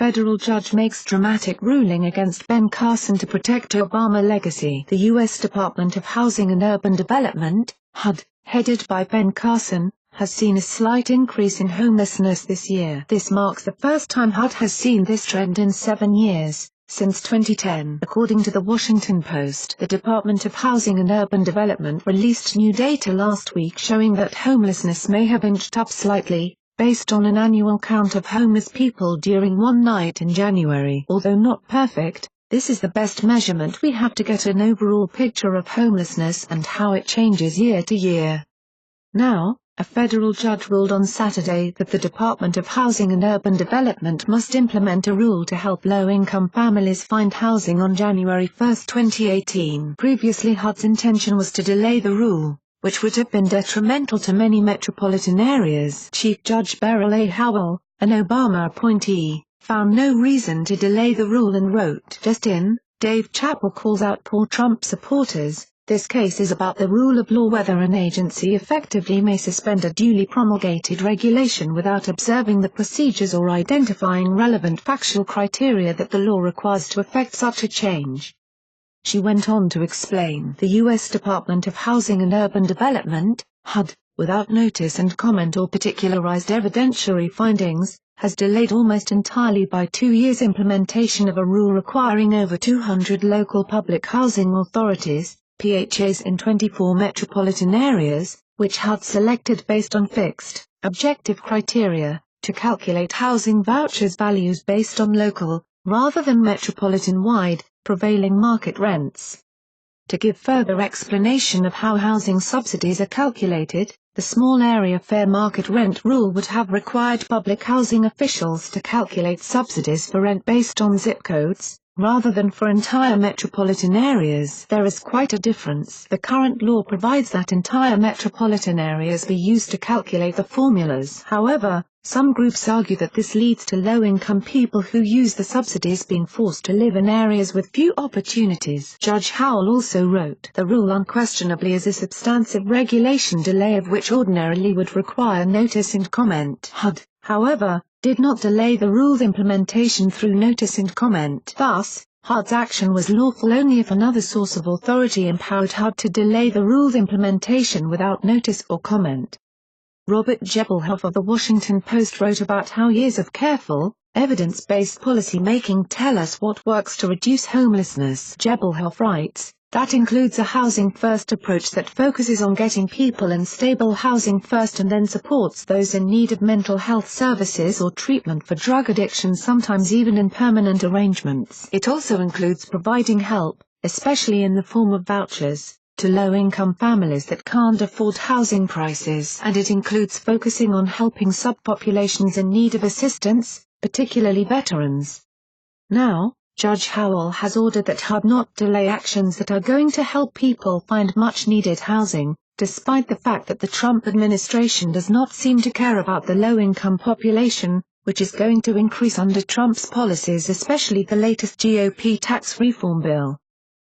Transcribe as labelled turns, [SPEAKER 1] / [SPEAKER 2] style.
[SPEAKER 1] Federal judge makes dramatic ruling against Ben Carson to protect Obama legacy. The U.S. Department of Housing and Urban Development, HUD, headed by Ben Carson, has seen a slight increase in homelessness this year. This marks the first time HUD has seen this trend in 7 years, since 2010. According to the Washington Post, the Department of Housing and Urban Development released new data last week showing that homelessness may have inched up slightly, based on an annual count of homeless people during one night in January. Although not perfect, this is the best measurement we have to get an overall picture of homelessness and how it changes year to year. Now, a federal judge ruled on Saturday that the Department of Housing and Urban Development must implement a rule to help low-income families find housing on January 1, 2018. Previously, HUD's intention was to delay the rule, which would have been detrimental to many metropolitan areas. Chief Judge Beryl A. Howell, an Obama appointee, found no reason to delay the rule and wrote, "Just in, Dave Chappelle calls out poor Trump supporters. This case is about the rule of law, whether an agency effectively may suspend a duly promulgated regulation without observing the procedures or identifying relevant factual criteria that the law requires to effect such a change." She went on to explain, the U.S. Department of Housing and Urban Development, HUD, without notice and comment or particularized evidentiary findings, has delayed almost entirely by 2 years implementation of a rule requiring over 200 local public housing authorities, PHAs in 24 metropolitan areas, which HUD selected based on fixed, objective criteria, to calculate housing vouchers values based on local, rather than metropolitan-wide, prevailing market rents. To give further explanation of how housing subsidies are calculated, the small area fair market rent rule would have required public housing officials to calculate subsidies for rent based on zip codes, rather than for entire metropolitan areas. There is quite a difference. The current law provides that entire metropolitan areas be used to calculate the formulas. However, some groups argue that this leads to low-income people who use the subsidies being forced to live in areas with few opportunities. Judge Howell also wrote, "The rule unquestionably is a substantive regulation delay of which ordinarily would require notice and comment." HUD, however, did not delay the rule's implementation through notice and comment. Thus, HUD's action was lawful only if another source of authority empowered HUD to delay the rule's implementation without notice or comment. Robert Jebelhoff of The Washington Post wrote about how years of careful, evidence-based policy-making tell us what works to reduce homelessness. Jebelhoff writes, "That includes a housing-first approach that focuses on getting people in stable housing first and then supports those in need of mental health services or treatment for drug addiction, sometimes even in permanent arrangements. It also includes providing help, especially in the form of vouchers, to low-income families that can't afford housing prices. And it includes focusing on helping subpopulations in need of assistance, particularly veterans." Now, Judge Howell has ordered that HUD not delay actions that are going to help people find much-needed housing, despite the fact that the Trump administration does not seem to care about the low-income population, which is going to increase under Trump's policies, especially the latest GOP tax reform bill.